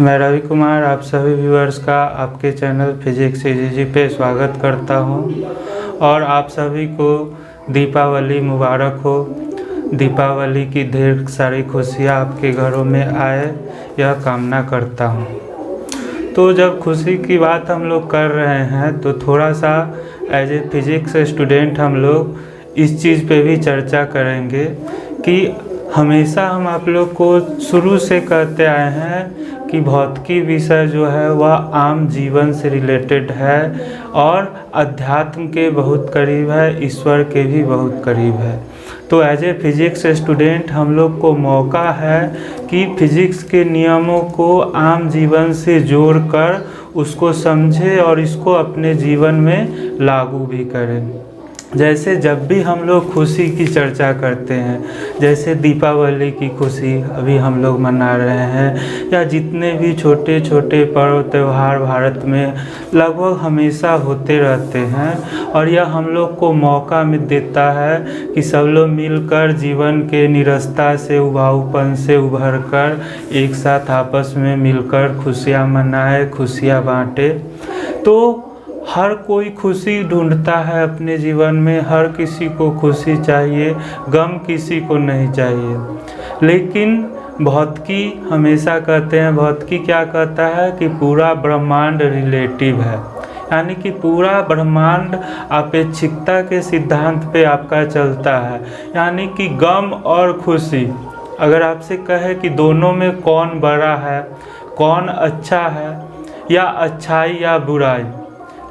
मैं रवि कुमार आप सभी व्यूअर्स का आपके चैनल फिजिक्स इजी पे स्वागत करता हूं और आप सभी को दीपावली मुबारक हो। दीपावली की ढेर सारी खुशियां आपके घरों में आए यह कामना करता हूं। तो जब खुशी की बात हम लोग कर रहे हैं तो थोड़ा सा एज ए फिजिक्स स्टूडेंट हम लोग इस चीज़ पे भी चर्चा करेंगे कि हमेशा हम आप लोग को शुरू से कहते आए हैं कि भौतिकी विषय जो है वह आम जीवन से रिलेटेड है और अध्यात्म के बहुत करीब है, ईश्वर के भी बहुत करीब है। तो एज ए फिजिक्स स्टूडेंट हम लोग को मौका है कि फिजिक्स के नियमों को आम जीवन से जोड़कर उसको समझें और इसको अपने जीवन में लागू भी करें। जैसे जब भी हम लोग खुशी की चर्चा करते हैं, जैसे दीपावली की खुशी अभी हम लोग मना रहे हैं, या जितने भी छोटे छोटे पर्व त्यौहार भारत में लगभग हमेशा होते रहते हैं, और यह हम लोग को मौका में देता है कि सब लोग मिलकर जीवन के निरस्ता से, उबाऊपन से उभर कर एक साथ आपस में मिलकर खुशियाँ मनाए, खुशियाँ बाँटे। तो हर कोई खुशी ढूंढता है अपने जीवन में, हर किसी को खुशी चाहिए, गम किसी को नहीं चाहिए। लेकिन भौतिकी हमेशा कहते हैं, भौतिकी क्या कहता है कि पूरा ब्रह्मांड रिलेटिव है, यानी कि पूरा ब्रह्मांड अपेक्षिकता के सिद्धांत पे आपका चलता है। यानी कि गम और खुशी अगर आपसे कहे कि दोनों में कौन बड़ा है, कौन अच्छा है, या अच्छाई या बुराई,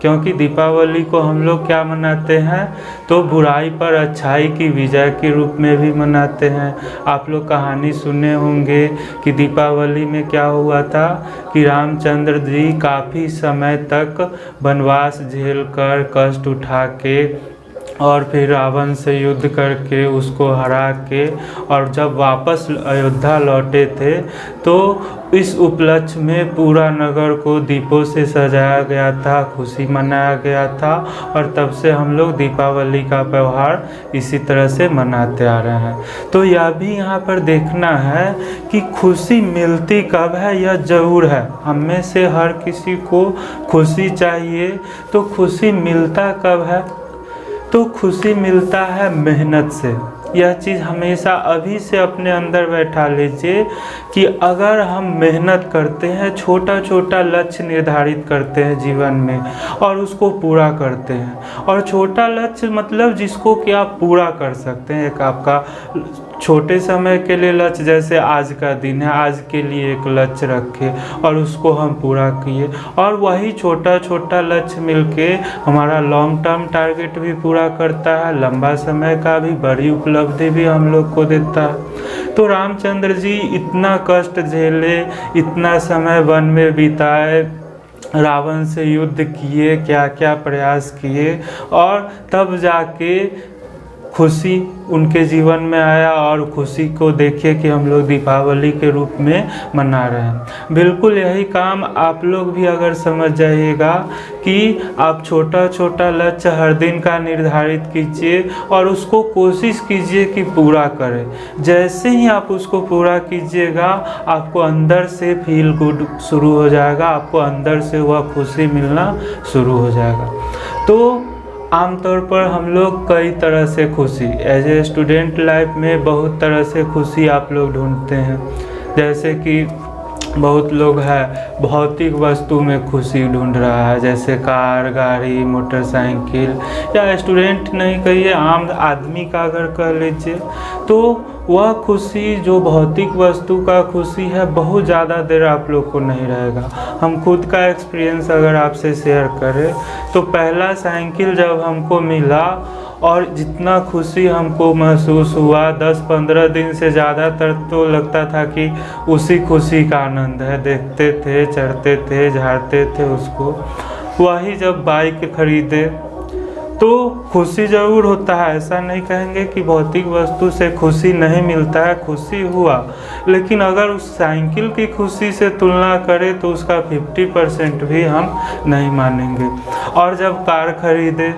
क्योंकि दीपावली को हम लोग क्या मनाते हैं तो बुराई पर अच्छाई की विजय के रूप में भी मनाते हैं। आप लोग कहानी सुने होंगे कि दीपावली में क्या हुआ था कि रामचंद्र जी काफ़ी समय तक वनवास झेलकर कष्ट उठा के और फिर रावण से युद्ध करके उसको हरा के और जब वापस अयोध्या लौटे थे तो इस उपलक्ष्य में पूरा नगर को दीपों से सजाया गया था, खुशी मनाया गया था, और तब से हम लोग दीपावली का त्यौहार इसी तरह से मनाते आ रहे हैं। तो यह भी यहाँ पर देखना है कि खुशी मिलती कब है, यह ज़रूर है। हम में से हर किसी को खुशी चाहिए, तो खुशी मिलता कब है? तो खुशी मिलता है मेहनत से। यह चीज़ हमेशा अभी से अपने अंदर बैठा लीजिए कि अगर हम मेहनत करते हैं, छोटा छोटा लक्ष्य निर्धारित करते हैं जीवन में और उसको पूरा करते हैं, और छोटा लक्ष्य मतलब जिसको कि आप पूरा कर सकते हैं। एक आपका छोटे समय के लिए लक्ष्य, जैसे आज का दिन है, आज के लिए एक लक्ष्य रखे और उसको हम पूरा किए, और वही छोटा छोटा लक्ष्य मिलके हमारा लॉन्ग टर्म टारगेट भी पूरा करता है, लंबा समय का भी बड़ी उपलब्धि भी हम लोग को देता है। तो रामचंद्र जी इतना कष्ट झेले, इतना समय वन में बिताए, रावण से युद्ध किए, क्या क्या प्रयास किए, और तब जाके खुशी उनके जीवन में आया, और खुशी को देखिए कि हम लोग दीपावली के रूप में मना रहे हैं। बिल्कुल यही काम आप लोग भी अगर समझ जाइएगा कि आप छोटा छोटा लक्ष्य हर दिन का निर्धारित कीजिए और उसको कोशिश कीजिए कि पूरा करें। जैसे ही आप उसको पूरा कीजिएगा आपको अंदर से फील गुड शुरू हो जाएगा, आपको अंदर से वह खुशी मिलना शुरू हो जाएगा। तो आमतौर पर हम लोग कई तरह से खुशी एज ए स्टूडेंट लाइफ में बहुत तरह से खुशी आप लोग ढूंढते हैं। जैसे कि बहुत लोग है भौतिक वस्तु में खुशी ढूंढ रहा है, जैसे कार, गाड़ी, मोटरसाइकिल, या स्टूडेंट नहीं कहिए, आम आदमी का अगर कह लीजिए, तो वह खुशी जो भौतिक वस्तु का खुशी है बहुत ज़्यादा देर आप लोग को नहीं रहेगा। हम खुद का एक्सपीरियंस अगर आपसे शेयर करें तो पहला साइकिल जब हमको मिला और जितना खुशी हमको महसूस हुआ, 10-15 दिन से ज़्यादातर तो लगता था कि उसी खुशी का आनंद है। देखते थे, चढ़ते थे, झाड़ते थे उसको। वही जब बाइक खरीदे तो खुशी ज़रूर होता है, ऐसा नहीं कहेंगे कि भौतिक वस्तु से खुशी नहीं मिलता है, खुशी हुआ, लेकिन अगर उस साइकिल की खुशी से तुलना करें तो उसका 50% भी हम नहीं मानेंगे। और जब कार खरीदे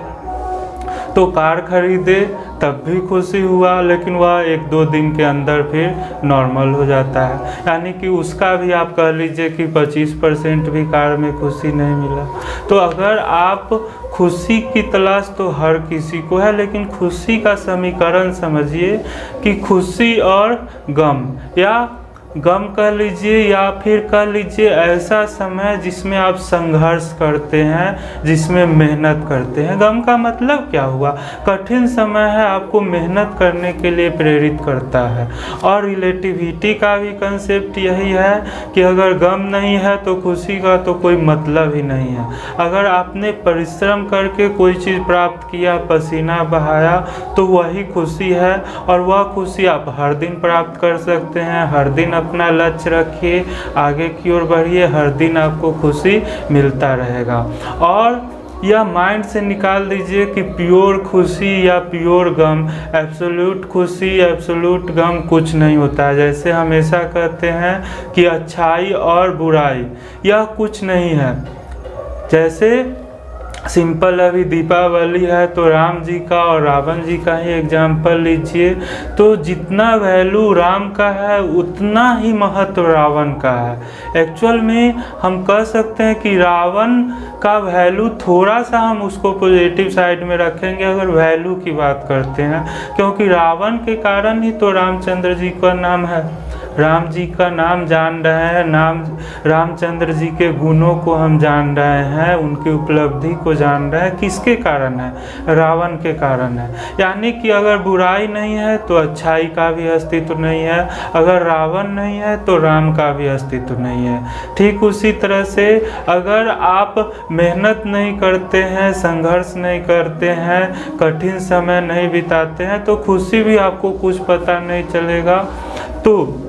तो कार खरीदे तब भी खुशी हुआ, लेकिन वह 1-2 दिन के अंदर फिर नॉर्मल हो जाता है। यानी कि उसका भी आप कह लीजिए कि 25% भी कार में खुशी नहीं मिला। तो अगर आप खुशी की तलाश तो हर किसी को है, लेकिन खुशी का समीकरण समझिए कि खुशी और गम, या गम कह लीजिए या फिर कह लीजिए ऐसा समय जिसमें आप संघर्ष करते हैं, जिसमें मेहनत करते हैं। गम का मतलब क्या हुआ? कठिन समय है, आपको मेहनत करने के लिए प्रेरित करता है। और रिलेटिविटी का भी कंसेप्ट यही है कि अगर गम नहीं है तो खुशी का तो कोई मतलब ही नहीं है। अगर आपने परिश्रम करके कोई चीज़ प्राप्त किया, पसीना बहाया, तो वही खुशी है। और वह खुशी आप हर दिन प्राप्त कर सकते हैं। हर दिन अपना लक्ष्य रखिए, आगे की ओर बढ़िए, हर दिन आपको खुशी मिलता रहेगा। और यह माइंड से निकाल दीजिए कि प्योर खुशी या प्योर गम, एब्सोल्यूट खुशी एब्सोल्यूट गम कुछ नहीं होता है। जैसे हमेशा कहते हैं कि अच्छाई और बुराई यह कुछ नहीं है। जैसे सिंपल अभी दीपावली है तो राम जी का और रावण जी का ही एग्जाम्पल लीजिए, तो जितना वैल्यू राम का है उतना ही महत्व रावण का है। एक्चुअल में हम कह सकते हैं कि रावण का वैल्यू थोड़ा सा हम उसको पॉजिटिव साइड में रखेंगे अगर वैल्यू की बात करते हैं, क्योंकि रावण के कारण ही तो रामचंद्र जी का नाम है। राम जी का नाम जान रहे हैं, रामचंद्र जी के गुणों को हम जान रहे हैं, उनकी उपलब्धि को जान रहे हैं। किसके कारण है? रावण के कारण है। यानी कि अगर बुराई नहीं है तो अच्छाई का भी अस्तित्व नहीं है, अगर रावण नहीं है तो राम का भी अस्तित्व नहीं है। ठीक उसी तरह से अगर आप मेहनत नहीं करते हैं, संघर्ष नहीं करते हैं, कठिन समय नहीं बिताते हैं, तो खुशी भी आपको कुछ पता नहीं चलेगा। तो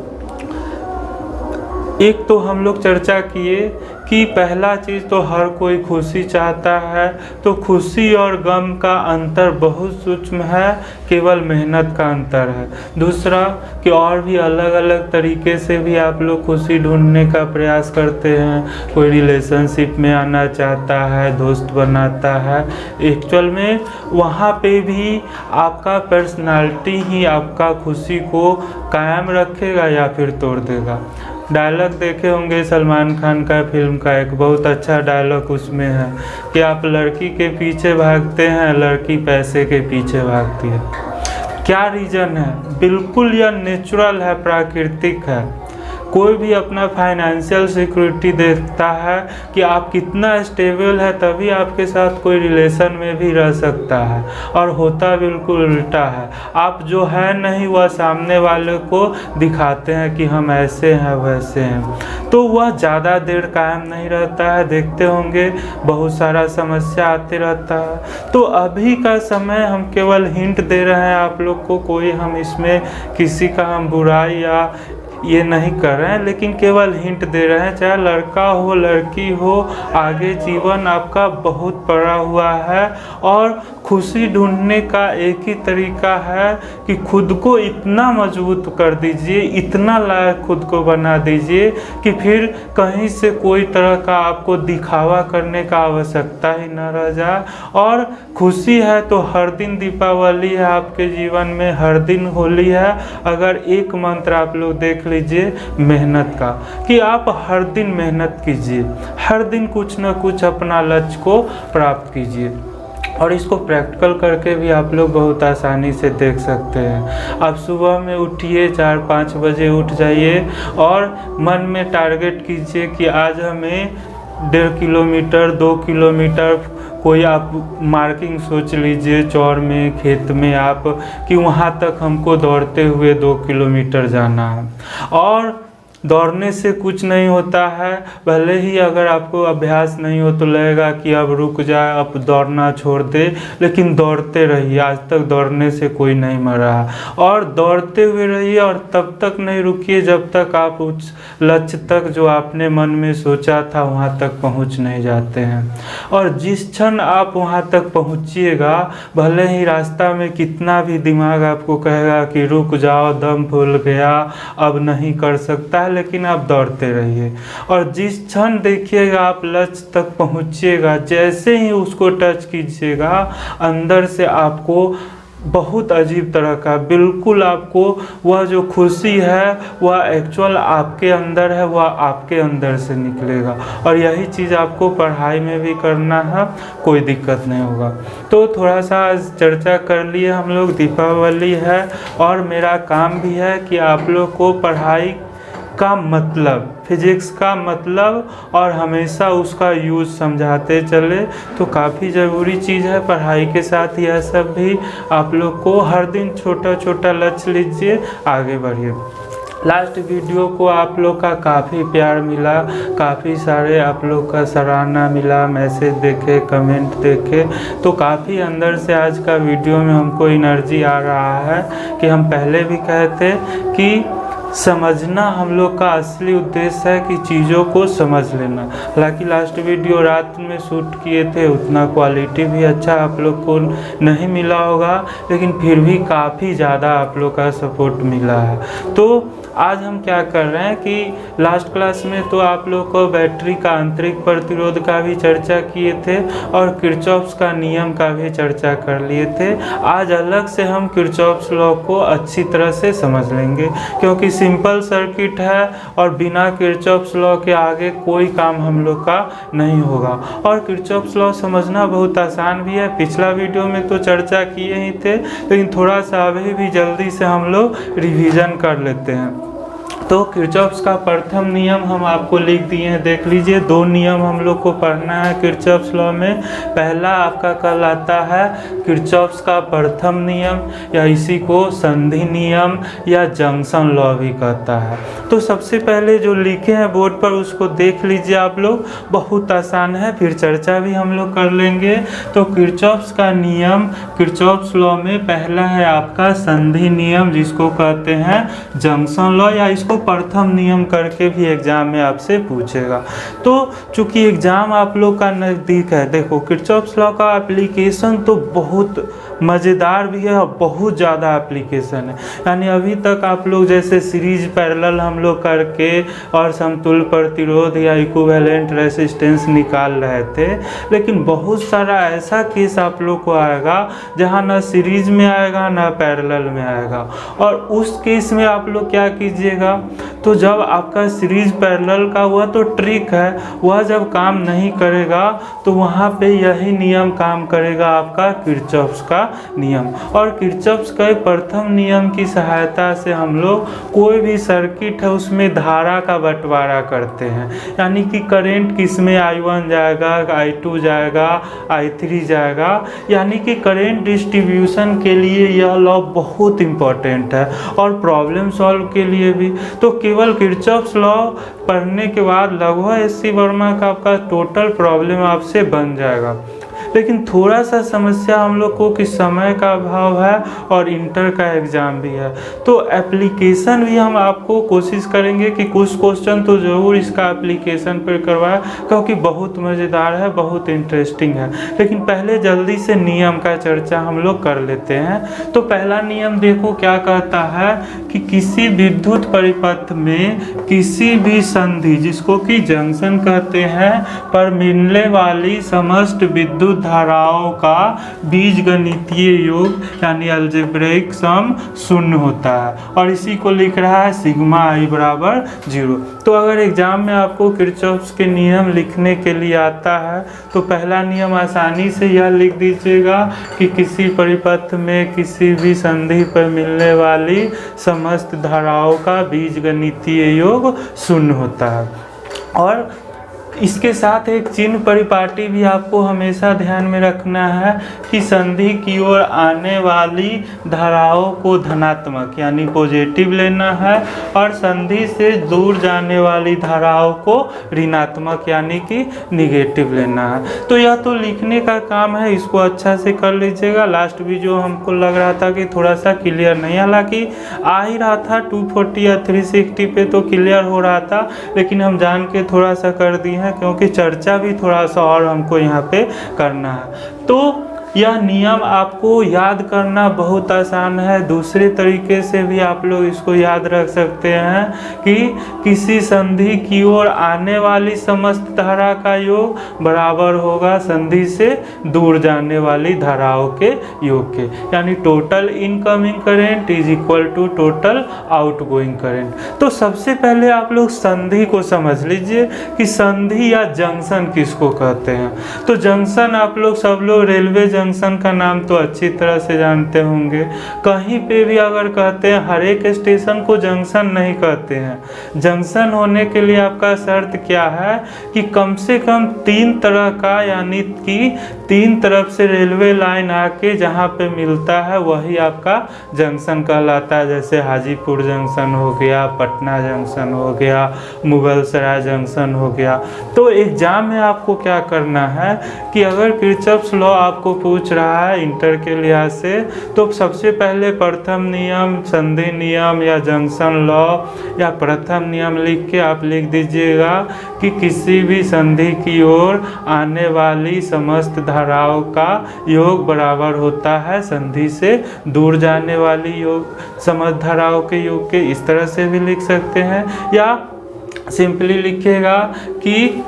एक तो हम लोग चर्चा किए कि पहला चीज़ तो हर कोई खुशी चाहता है, तो खुशी और गम का अंतर बहुत सूक्ष्म है, केवल मेहनत का अंतर है। दूसरा कि और भी अलग अलग तरीके से भी आप लोग खुशी ढूंढने का प्रयास करते हैं। कोई रिलेशनशिप में आना चाहता है, दोस्त बनाता है, एक्चुअल में वहाँ पे भी आपका पर्सनालिटी ही आपका खुशी को कायम रखेगा या फिर तोड़ देगा। डायलॉग देखे होंगे सलमान खान का फिल्म का, एक बहुत अच्छा डायलॉग उसमें है कि आप लड़की के पीछे भागते हैं, लड़की पैसे के पीछे भागती है। क्या रीज़न है? बिल्कुल यह नेचुरल है, प्राकृतिक है। कोई भी अपना फाइनेंशियल सिक्योरिटी देखता है कि आप कितना स्टेबल है, तभी आपके साथ कोई रिलेशन में भी रह सकता है। और होता बिल्कुल उल्टा है। आप जो है नहीं वह सामने वाले को दिखाते हैं कि हम ऐसे हैं वैसे हैं, तो वह ज़्यादा देर कायम नहीं रहता है। देखते होंगे बहुत सारा समस्या आते रहता है। तो अभी का समय हम केवल हिंट दे रहे हैं आप लोग को, कोई हम इसमें किसी का हम बुराई या ये नहीं कर रहे हैं, लेकिन केवल हिंट दे रहे हैं। चाहे लड़का हो लड़की हो, आगे जीवन आपका बहुत पड़ा हुआ है। और खुशी ढूंढने का एक ही तरीका है कि खुद को इतना मजबूत कर दीजिए, इतना लायक खुद को बना दीजिए कि फिर कहीं से कोई तरह का आपको दिखावा करने का आवश्यकता ही न रह जाए। और खुशी है तो हर दिन दीपावली है आपके जीवन में, हर दिन होली है। अगर एक मंत्र आप लोग देख लीजिए मेहनत का, कि आप हर दिन मेहनत कीजिए, हर दिन कुछ न कुछ अपना लक्ष्य को प्राप्त कीजिए। और इसको प्रैक्टिकल करके भी आप लोग बहुत आसानी से देख सकते हैं। आप सुबह में उठिए, 4-5 बजे उठ जाइए और मन में टारगेट कीजिए कि आज हमें 1.5 किलोमीटर 2 किलोमीटर कोई आप मार्किंग सोच लीजिए, चौर में खेत में आप, कि वहाँ तक हमको दौड़ते हुए 2 किलोमीटर जाना है। और दौड़ने से कुछ नहीं होता है, भले ही अगर आपको अभ्यास नहीं हो तो लगेगा कि अब रुक जाए, अब दौड़ना छोड़ दे, लेकिन दौड़ते रहिए। आज तक दौड़ने से कोई नहीं मरा। और दौड़ते हुए रहिए और तब तक नहीं रुकिए जब तक आप उस लक्ष्य तक जो आपने मन में सोचा था वहाँ तक पहुँच नहीं जाते हैं। और जिस क्षण आप वहाँ तक पहुँचिएगा, भले ही रास्ता में कितना भी दिमाग आपको कहेगा कि रुक जाओ, दम फूल गया, अब नहीं कर सकता है, लेकिन आप दौड़ते रहिए। और जिस क्षण देखिएगा आप लक्ष्य तक पहुंचिएगा, जैसे ही उसको टच कीजिएगा, अंदर से आपको बहुत अजीब तरह का, बिल्कुल आपको वह जो खुशी है वह एक्चुअल आपके अंदर है, वह आपके अंदर से निकलेगा। और यही चीज़ आपको पढ़ाई में भी करना है, कोई दिक्कत नहीं होगा। तो थोड़ा सा चर्चा कर लिए हम लोग, दीपावली है और मेरा काम भी है कि आप लोग को पढ़ाई का मतलब, फिजिक्स का मतलब और हमेशा उसका यूज़ समझाते चले। तो काफ़ी ज़रूरी चीज़ है। पढ़ाई के साथ यह सब भी आप लोग को हर दिन छोटा छोटा लक्ष्य लीजिए, आगे बढ़िए। लास्ट वीडियो को आप लोग का काफ़ी प्यार मिला, काफ़ी सारे आप लोग का सराहना मिला, मैसेज देखे, कमेंट देखे, तो काफ़ी अंदर से आज का वीडियो में हमको एनर्जी आ रहा है कि हम पहले भी कहते कि समझना हम लोग का असली उद्देश्य है कि चीज़ों को समझ लेना। हालांकि लास्ट वीडियो रात में शूट किए थे, उतना क्वालिटी भी अच्छा आप लोग को नहीं मिला होगा, लेकिन फिर भी काफ़ी ज़्यादा आप लोग का सपोर्ट मिला है। तो आज हम क्या कर रहे हैं कि लास्ट क्लास में तो आप लोग को बैटरी का आंतरिक प्रतिरोध का भी चर्चा किए थे और किरचॉफ्स का नियम का भी चर्चा कर लिए थे। आज अलग से हम किरचॉफ्स लॉ को अच्छी तरह से समझ लेंगे, क्योंकि सिंपल सर्किट है और बिना किरचॉफ्स लॉ के आगे कोई काम हम लोग का नहीं होगा। और किरचॉफ्स लॉ समझना बहुत आसान भी है, पिछला वीडियो में तो चर्चा किए ही थे, लेकिन थोड़ा सा अभी भी जल्दी से हम लोग रिवीजन कर लेते हैं। तो किरचॉफ्स का प्रथम नियम हम आपको लिख दिए हैं, देख लीजिए। दो नियम हम लोग को पढ़ना है किरचॉफ्स लॉ में। पहला आपका कहलाता है किरचॉफ्स का प्रथम नियम, या इसी को संधि नियम या जंक्शन लॉ भी कहता है। तो सबसे पहले जो लिखे हैं बोर्ड पर उसको देख लीजिए आप लोग, बहुत आसान है, फिर चर्चा भी हम लोग कर लेंगे। तो किरचॉफ्स का नियम किरचॉफ्स लॉ में पहला है आपका संधि नियम, जिसको कहते हैं जंक्शन लॉ, या इसको प्रथम नियम करके भी एग्जाम में आपसे पूछेगा। तो चूंकि एग्जाम आप लोग का नज़दीक है, देखो किरचॉफ्स लॉ का एप्लीकेशन तो बहुत मज़ेदार भी है और बहुत ज़्यादा एप्लीकेशन है। यानी अभी तक आप लोग जैसे सीरीज पैरेलल हम लोग करके और समतुल्य प्रतिरोध या इक्विवेलेंट रेसिस्टेंस निकाल रहे थे, लेकिन बहुत सारा ऐसा केस आप लोग को आएगा जहाँ ना सीरीज में आएगा ना पैरेलल में आएगा। और उस केस में आप लोग क्या कीजिएगा, तो जब आपका सीरीज पैरेलल का हुआ तो ट्रिक है, वह जब काम नहीं करेगा तो वहाँ पे यही नियम काम करेगा, आपका किरचॉफ्स का नियम। और किरचॉफ्स के प्रथम नियम की सहायता से हम लोग कोई भी सर्किट है उसमें धारा का बंटवारा करते हैं। यानी कि करंट किस में I1 जाएगा, I2 जाएगा, I3 जाएगा, यानी कि करंट डिस्ट्रीब्यूशन के लिए यह लॉ बहुत इम्पोर्टेंट है और प्रॉब्लम सॉल्व के लिए भी। तो केवल किरचॉफ्स लॉ पढ़ने के बाद लगभग एससी वर्मा का आपका टोटल प्रॉब्लम आपसे बन जाएगा। लेकिन थोड़ा सा समस्या हम लोग को कि समय का अभाव है और इंटर का एग्ज़ाम भी है, तो एप्लीकेशन भी हम आपको कोशिश करेंगे कि कुछ क्वेश्चन तो ज़रूर इसका एप्लीकेशन पर करवाएं, क्योंकि बहुत मज़ेदार है, बहुत इंटरेस्टिंग है। लेकिन पहले जल्दी से नियम का चर्चा हम लोग कर लेते हैं। तो पहला नियम देखो क्या कहता है कि किसी विद्युत परिपथ में किसी भी संधि, जिसको कि जंक्शन कहते हैं, पर मिलने वाली समस्त विद्युत धाराओं का बीजगणितीय योग यानी अलजेब्रिक सम शून्य होता है। और इसी को लिख रहा है सिग्मा I बराबर 0। तो अगर एग्जाम में आपको किरचॉफ्स के नियम लिखने के लिए आता है तो पहला नियम आसानी से यह लिख दीजिएगा कि किसी परिपथ में किसी भी संधि पर मिलने वाली समस्त धाराओं का बीजगणितीय योग शून्य होता है। और इसके साथ एक चिन्ह परिपाटी भी आपको हमेशा ध्यान में रखना है कि संधि की ओर आने वाली धाराओं को धनात्मक यानी पॉजिटिव लेना है और संधि से दूर जाने वाली धाराओं को ऋणात्मक यानी कि निगेटिव लेना है। तो यह तो लिखने का काम है, इसको अच्छा से कर लीजिएगा। लास्ट वीडियो हमको लग रहा था कि थोड़ा सा क्लियर नहीं, हालांकि आ ही रहा था 240 या 360 पे तो क्लियर हो रहा था, लेकिन हम जान के थोड़ा सा कर दिए हैं क्योंकि चर्चा भी थोड़ा सा और हमको यहाँ पे करना है। तो यह नियम आपको याद करना बहुत आसान है। दूसरे तरीके से भी आप लोग इसको याद रख सकते हैं कि किसी संधि की ओर आने वाली समस्त धारा का योग बराबर होगा संधि से दूर जाने वाली धाराओं के योग के, यानी total incoming current is equal to total outgoing current. तो सबसे पहले आप लोग संधि को समझ लीजिए कि संधि या जंक्शन किसको कहते हैं। तो जंक्शन आप लोग सब लोग रेलवे जंक्शन का नाम तो अच्छी तरह से जानते होंगे। कहीं पे भी अगर कहते हैं, हर एक स्टेशन को जंक्शन नहीं कहते हैं। जंक्शन होने के लिए आपका शर्त क्या है कि कम से कम 3 तरह का, यानी कि 3 तरफ से रेलवे लाइन आके जहाँ पे मिलता है वही आपका जंक्शन कहलाता है। जैसे हाजीपुर जंक्शन हो गया, पटना जंक्शन हो गया, मुगल सराय जंक्शन हो गया। तो एग्जाम में आपको क्या करना है कि अगर किरचॉफ्स लॉ आपको पूछ रहा है इंटर के लिहाज से, तो सबसे पहले प्रथम नियम, संधि नियम या जंक्शन लॉ या प्रथम नियम लिख के आप लिख दीजिएगा कि किसी भी संधि की ओर आने वाली समस्त धाराओं का योग बराबर होता है संधि से दूर जाने वाली योग समस्त धाराओं के योग के। इस तरह से भी लिख सकते हैं, या सिंपली लिखिएगा कि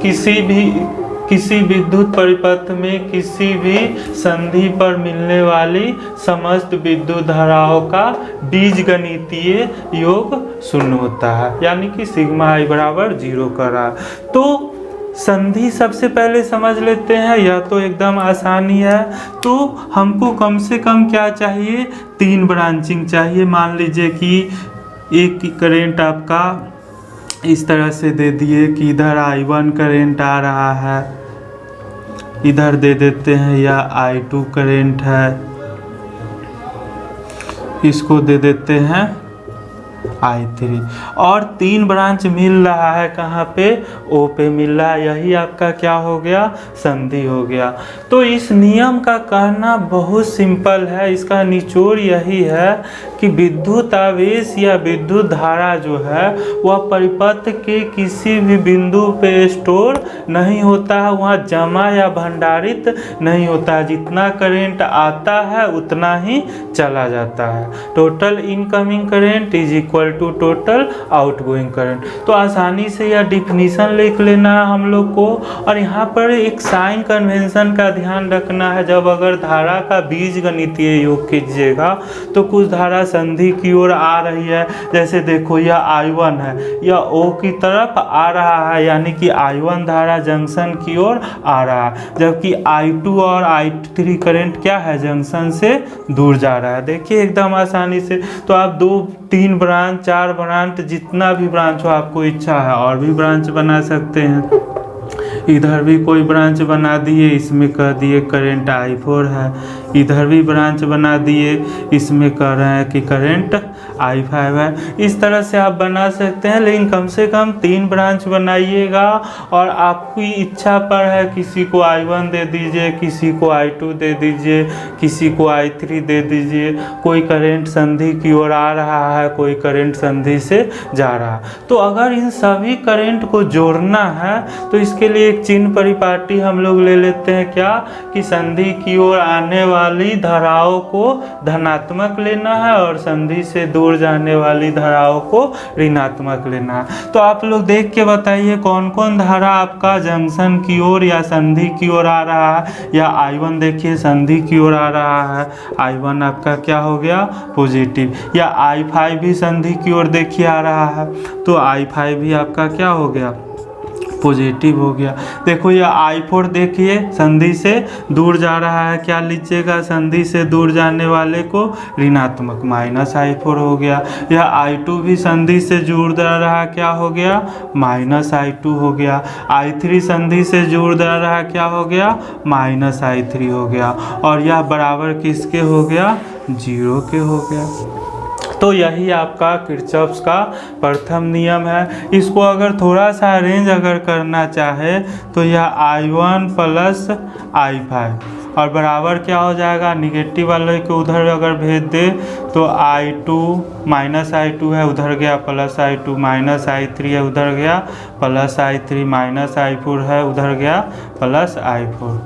किसी विद्युत परिपथ में किसी भी संधि पर मिलने वाली समस्त विद्युत धाराओं का बीजगणितीय योग 0 होता है, यानी कि सिग्मा आई बराबर 0 कर रहा। तो संधि सबसे पहले समझ लेते हैं, यह तो एकदम आसानी है। तो हमको कम से कम क्या चाहिए, 3 ब्रांचिंग चाहिए। मान लीजिए कि एक करंट आपका इस तरह से दे दिए कि इधर I1 करंट आ रहा है, इधर दे देते हैं, या I2 करंट है, इसको दे देते हैं I3, और 3 ब्रांच मिल रहा है कहाँ पे, O पे मिल रहा है। यही आपका क्या हो गया, संधि हो गया। तो इस नियम का कहना बहुत सिंपल है, इसका निचोड़ यही है कि विद्युत आवेश या विद्युत धारा जो है वह परिपथ के किसी भी बिंदु पे स्टोर नहीं होता है, वहाँ जमा या भंडारित नहीं होता है। जितना करंट आता है उतना ही चला जाता है। Total incoming current is equal to total outgoing current. तो आसानी से यह डिफिनीशन लिख लेना है हम लोग को। और यहाँ पर एक साइन कन्वेंशन का ध्यान रखना है। जब अगर धारा का बीजगणितीय योग कीजिएगा तो कुछ धारा संधि की ओर आ रही है, जैसे देखो यह I1 है, यह O की तरफ आ रहा है, यानी कि I1 धारा जंक्शन की ओर आ रहा है, जबकि I2 और I3 करंट क्या है, जंक्शन से दूर जा रहा है। देखिए एकदम आसानी से। तो आप 2, 3 ब्रांच, 4 ब्रांच, जितना भी ब्रांच हो आपको इच्छा है और भी ब्रांच बना सकते हैं। इधर भी कोई ब्रांच बना दिए, इसमें कह दिए करंट I4 है, इधर भी ब्रांच बना दिए, इसमें कह रहे हैं कि करंट I5 है। इस तरह से आप बना सकते हैं, लेकिन कम से कम 3 ब्रांच बनाइएगा। और आपकी इच्छा पर है, किसी को I1 दे दीजिए, किसी को I2 दे दीजिए, किसी को I3 दे दीजिए। कोई करंट संधि की ओर आ रहा है, कोई करंट संधि से जा रहा है। तो अगर इन सभी करंट को जोड़ना है तो इसके लिए एक चिन्ह परिपाटी हम लोग ले लेते हैं, क्या कि संधि की ओर आने वाली धाराओं को धनात्मक लेना है और संधि से दूर जाने वाली धाराओं को ऋणात्मक लेना है। तो आप लोग देख के बताइए कौन कौन धारा आपका जंक्शन की ओर या संधि की ओर आ रहा है। या I1 देखिए संधि की ओर आ रहा है, I1 आपका क्या हो गया, पॉजिटिव। या I5 भी संधि की ओर देखिए आ रहा है, तो I5 भी आपका क्या हो गया, पॉजिटिव हो गया। देखो ये I4 देखिए संधि से दूर जा रहा है, क्या लीजिएगा, संधि से दूर जाने वाले को ऋणात्मक -I4 हो गया। यह I2 भी संधि से जुड़ जा रहा है, क्या हो गया, -I2 हो गया। I3 संधि से जुड़ जा रहा है, क्या हो गया, -I3 हो गया। और यह बराबर किसके हो गया, 0 के हो गया। तो यही आपका किरचॉफ्स का प्रथम नियम है। इसको अगर थोड़ा सा अरेंज अगर करना चाहे तो यह I1 प्लस I5 और बराबर क्या हो जाएगा, निगेटिव वाले को उधर अगर भेज दे तो I2 -I2 है, उधर गया +I2, -I3 है, उधर गया +I3, -I4 है, उधर गया +I4।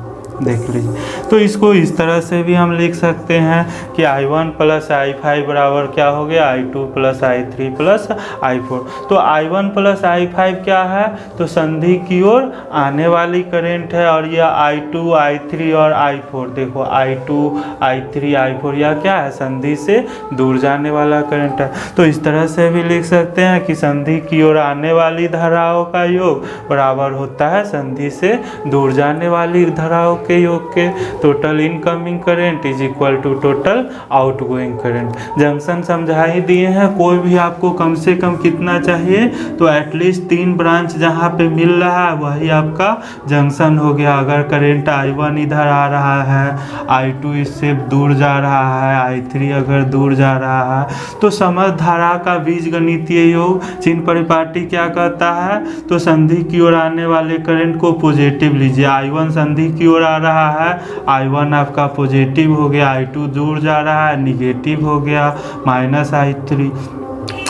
देख लीजिए। तो इसको इस तरह से भी हम लिख सकते हैं कि I1 प्लस I5 बराबर क्या हो गया, I2 plus I3 plus I4। तो I1 प्लस I5 क्या है, तो संधि की ओर आने वाली करंट है, और यह I2 I3 और I4, देखो I2 I3 I4 यह क्या है, संधि से दूर जाने वाला करंट है। तो इस तरह से भी लिख सकते हैं कि संधि की ओर आने वाली धाराओं का योग बराबर होता है संधि से दूर जाने वाली धाराओं के योग के। Total incoming current is equal to total outgoing current. Junction समझा ही दिए हैं, कोई भी आपको कम से कम कितना चाहिए, तो एटलीस्ट 3 ब्रांच जहाँ पे मिल रहा है वही आपका जंक्शन हो गया। अगर करंट I1 इधर आ रहा है, I2 इससे दूर जा रहा है, I3 अगर दूर जा रहा है, तो समधारा का बीजगणितीय योग चिन्ह परिपाटी क्या कहता है, तो संधि की ओर आने वाले करंट को पॉजिटिव लीजिए। I1 संधि की ओर आ रहा है, I1 आपका पॉजिटिव हो गया, I2 दूर जा रहा है निगेटिव हो गया माइनस I3,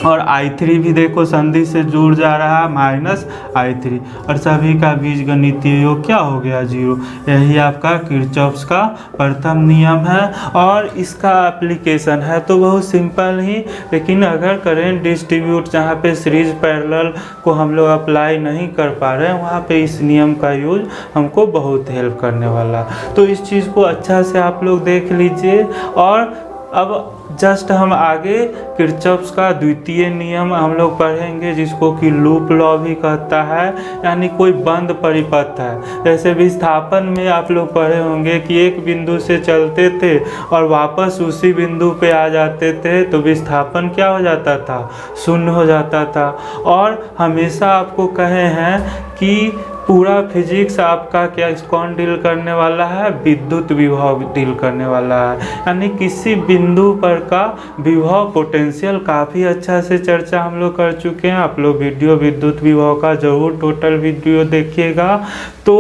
और I3 भी देखो संधि से दूर जा रहा है माइनस I3, और सभी का बीजगणितीय योग क्या हो गया 0। यही आपका किरचॉफ्स का प्रथम नियम है, और इसका एप्लीकेशन है तो बहुत सिंपल ही, लेकिन अगर करंट डिस्ट्रीब्यूट जहाँ पे सीरीज पैरेलल को हम लोग अप्लाई नहीं कर पा रहे हैं, वहाँ पे इस नियम का यूज हमको बहुत हेल्प करने वाला। तो इस चीज़ को अच्छा से आप लोग देख लीजिए। और अब जस्ट हम आगे किरचॉफ्स का द्वितीय नियम हम लोग पढ़ेंगे, जिसको कि लूप लॉ भी कहता है, यानी कोई बंद परिपथ है। जैसे विस्थापन में आप लोग पढ़े होंगे कि एक बिंदु से चलते थे और वापस उसी बिंदु पे आ जाते थे, तो विस्थापन क्या हो जाता था, शून्य हो जाता था। और हमेशा आपको कहे हैं कि पूरा फिजिक्स आपका क्या कौन डील करने वाला है, विद्युत विभव डील करने वाला है, यानी किसी बिंदु पर का विभव पोटेंशियल काफ़ी अच्छा से चर्चा हम लोग कर चुके हैं। आप लोग वीडियो विद्युत विभव का जरूर टोटल वीडियो देखिएगा। तो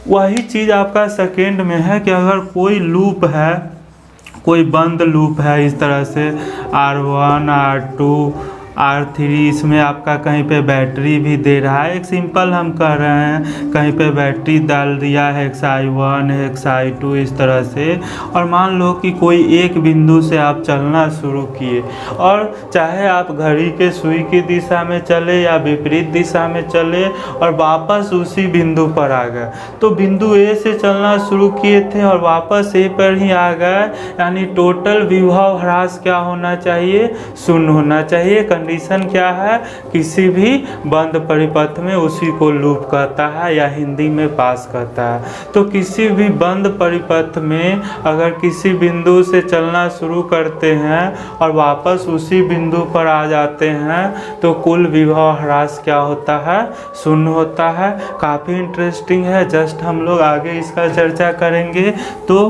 वही चीज़ आपका सेकेंड में है कि अगर कोई लूप है, कोई बंद लूप है इस तरह से R1 R2 R3, इसमें आपका कहीं पे बैटरी भी दे रहा है, एक सिंपल हम कर रहे हैं, कहीं पे बैटरी डाल दिया है xi1 xi2 इस तरह से। और मान लो कि कोई एक बिंदु से आप चलना शुरू किए, और चाहे आप घड़ी के सुई की दिशा में चले या विपरीत दिशा में चले, और वापस उसी बिंदु पर आ गए, तो बिंदु ए से चलना शुरू किए थे और वापस ए पर ही आ गए, यानी टोटल विभव ह्रास क्या होना चाहिए, शून्य होना चाहिए। कंडीशन क्या है, किसी भी बंद परिपथ में उसी को लूप कहता है या हिंदी में पास कहता है। तो किसी भी बंद परिपथ में अगर किसी बिंदु से चलना शुरू करते हैं और वापस उसी बिंदु पर आ जाते हैं, तो कुल विभव ह्रास क्या होता है, शून्य होता है। काफ़ी इंटरेस्टिंग है, जस्ट हम लोग आगे इसका चर्चा करेंगे। तो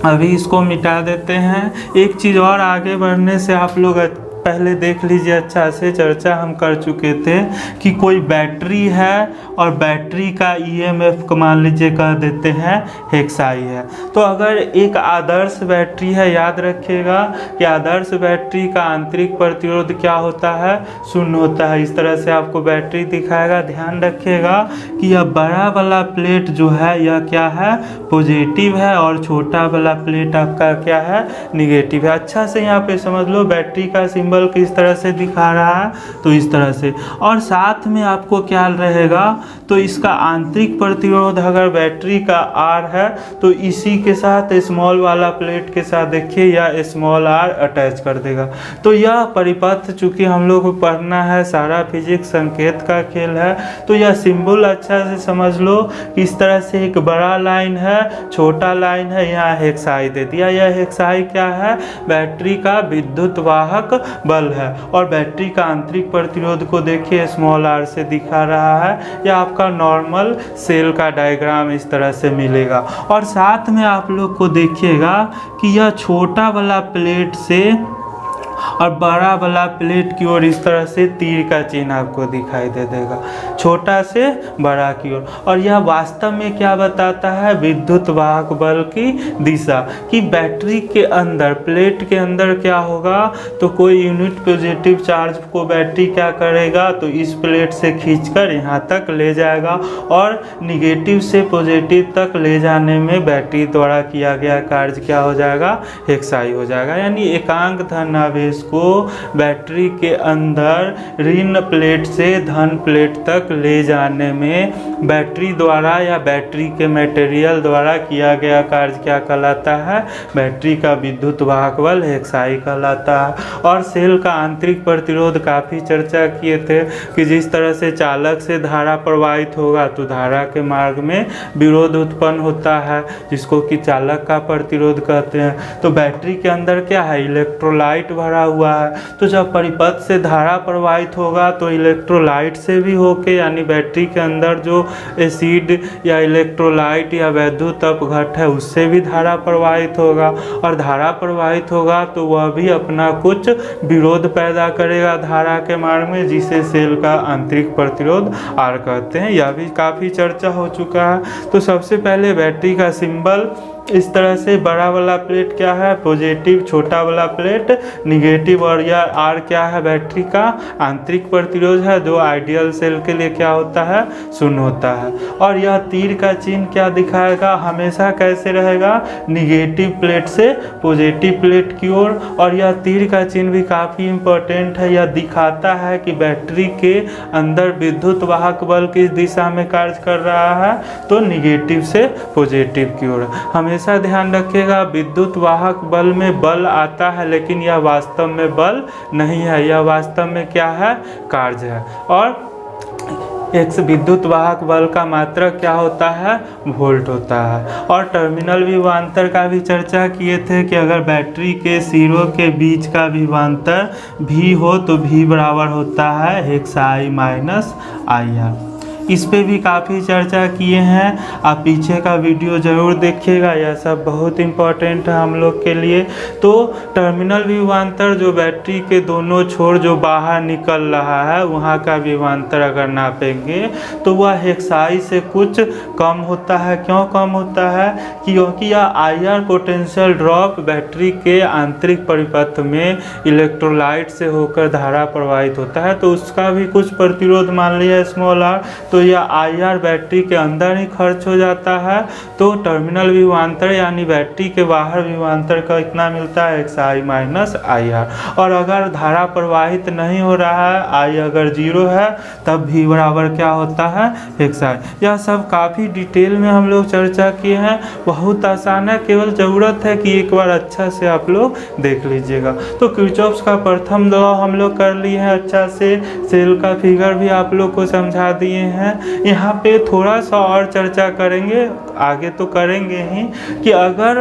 अभी इसको मिटा देते हैं। एक चीज़ और आगे बढ़ने से आप लोग पहले देख लीजिए, अच्छा से चर्चा हम कर चुके थे कि कोई बैटरी है और बैटरी का EMF मान लीजिए कह देते हैं हेक्साई है। तो अगर एक आदर्श बैटरी है, याद रखिएगा कि आदर्श बैटरी का आंतरिक प्रतिरोध क्या होता है, शून्य होता है। इस तरह से आपको बैटरी दिखाएगा। ध्यान रखिएगा कि यह बड़ा वाला प्लेट जो है यह क्या है, पॉजिटिव है, और छोटा वाला प्लेट आपका क्या है, निगेटिव है। अच्छा से यहाँ पे समझ लो बैटरी का सिंबल किस तरह से दिखा रहा है, तो इस तरह से। और साथ में आपको क्या रहेगा, तो इसका आंतरिक प्रतिरोध अगर बैटरी का R है, तो इसी के साथ स्मॉल वाला प्लेट के साथ देखिए या स्मॉल r अटैच कर देगा। तो यह परिपथ चूंकि हम लोग को पढ़ना है, सारा फिजिक्स संकेत का खेल है, तो यह सिंबल अच्छा से समझ लो। इस तरह से एक बड़ा लाइन है, छोटा लाइन है, यहाँ हेक्साई दे दिया। यह हेक्साई क्या है, बैटरी का विद्युत वाहक बल है। और बैटरी का आंतरिक प्रतिरोध को देखिए स्मॉल r से दिखा रहा है, या आपका नॉर्मल सेल का डायग्राम इस तरह से मिलेगा। और साथ में आप लोग को देखिएगा कि यह छोटा वाला प्लेट से और बड़ा वाला प्लेट की ओर इस तरह से तीर का चिन्ह आपको दिखाई दे देगा, छोटा से बड़ा की ओर। और यह वास्तव में क्या बताता है, विद्युत वाहक बल की दिशा, कि बैटरी के अंदर, प्लेट के अंदर क्या होगा, तो कोई यूनिट पॉजिटिव चार्ज को बैटरी क्या करेगा, तो इस प्लेट से खींचकर यहाँ तक ले जाएगा और निगेटिव से पॉजिटिव तक ले जाने में बैटरी द्वारा किया गया कार्य क्या हो जाएगा, एक्साई हो जाएगा। यानी एकांक धन आवेश को बैटरी के अंदर ऋण प्लेट से धन प्लेट तक ले जाने में बैटरी द्वारा या बैटरी के मटेरियल द्वारा किया गया कार्य क्या कहलाता है, बैटरी का विद्युत वाहक बल एक्साई कहलाता है। और सेल का आंतरिक प्रतिरोध काफ़ी चर्चा किए थे कि जिस तरह से चालक से धारा प्रवाहित होगा तो धारा के मार्ग में विरोध उत्पन्न होता है, जिसको कि चालक का प्रतिरोध कहते हैं। तो बैटरी के अंदर क्या है, इलेक्ट्रोलाइट भरा हुआ है, तो जब परिपथ से धारा प्रवाहित होगा तो इलेक्ट्रोलाइट से भी होके, यानी बैटरी के अंदर जो एसिड या इलेक्ट्रोलाइट या वैद्युत अपघट है उससे भी धारा प्रवाहित होगा, और धारा प्रवाहित होगा तो वह भी अपना कुछ विरोध पैदा करेगा धारा के मार्ग में, जिसे सेल का आंतरिक प्रतिरोध आर कहते हैं। यह भी काफ़ी चर्चा हो चुका है। तो सबसे पहले बैटरी का सिंबल इस तरह से, बड़ा वाला प्लेट क्या है, पॉजिटिव, छोटा वाला प्लेट निगेटिव, और यह आर क्या है, बैटरी का आंतरिक प्रतिरोध है, जो आइडियल सेल के लिए क्या होता है, 0 होता है। और यह तीर का चिन्ह क्या दिखाएगा, हमेशा कैसे रहेगा, निगेटिव प्लेट से पॉजिटिव प्लेट की ओर। और यह तीर का चिन्ह भी काफ़ी इंपॉर्टेंट है, यह दिखाता है कि बैटरी के अंदर विद्युत वाहक बल किस दिशा में कार्य कर रहा है, तो निगेटिव से पॉजिटिव की ओर। हमेशा ध्यान रखिएगा, विद्युत वाहक बल में बल आता है, लेकिन यह वास्तव में बल नहीं है, यह वास्तव में क्या है, कार्य है। और एक विद्युत वाहक बल का मात्रक क्या होता है, वोल्ट होता है। और टर्मिनल विभवांतर का भी चर्चा किए थे कि अगर बैटरी के सिरों के बीच का विभवांतर V हो तो V बराबर होता है XI माइनस IR। इस पे भी काफ़ी चर्चा किए हैं, आप पीछे का वीडियो ज़रूर देखिएगा, यह सब बहुत इम्पोर्टेंट है हम लोग के लिए। तो टर्मिनल विभवांतर जो बैटरी के दोनों छोर जो बाहर निकल रहा है वहाँ का विभवांतर अगर नापेंगे तो वह XI से कुछ कम होता है। क्यों कम होता है, क्योंकि यह IR पोटेंशियल ड्रॉप बैटरी के आंतरिक परिपथ में इलेक्ट्रोलाइट से होकर धारा प्रवाहित होता है, तो उसका भी कुछ प्रतिरोध मान लिया स्मॉल r, तो यह IR बैटरी के अंदर ही खर्च हो जाता है। तो टर्मिनल विभवांतर यानी बैटरी के बाहर विभवांतर का इतना मिलता है XI माइनस IR। और अगर धारा प्रवाहित नहीं हो रहा है, I अगर 0 है, तब V बराबर क्या होता है, XI। यह सब काफ़ी डिटेल में हम लोग चर्चा किए हैं, बहुत आसान है, केवल ज़रूरत है कि एक बार अच्छा से आप लोग देख लीजिएगा। तो किरचॉफ का प्रथम लॉ हम लोग कर लिए हैं अच्छा से, सेल का फिगर भी आप लोग को समझा दिए हैं। यहाँ पे थोड़ा सा और चर्चा करेंगे, आगे तो करेंगे ही, कि अगर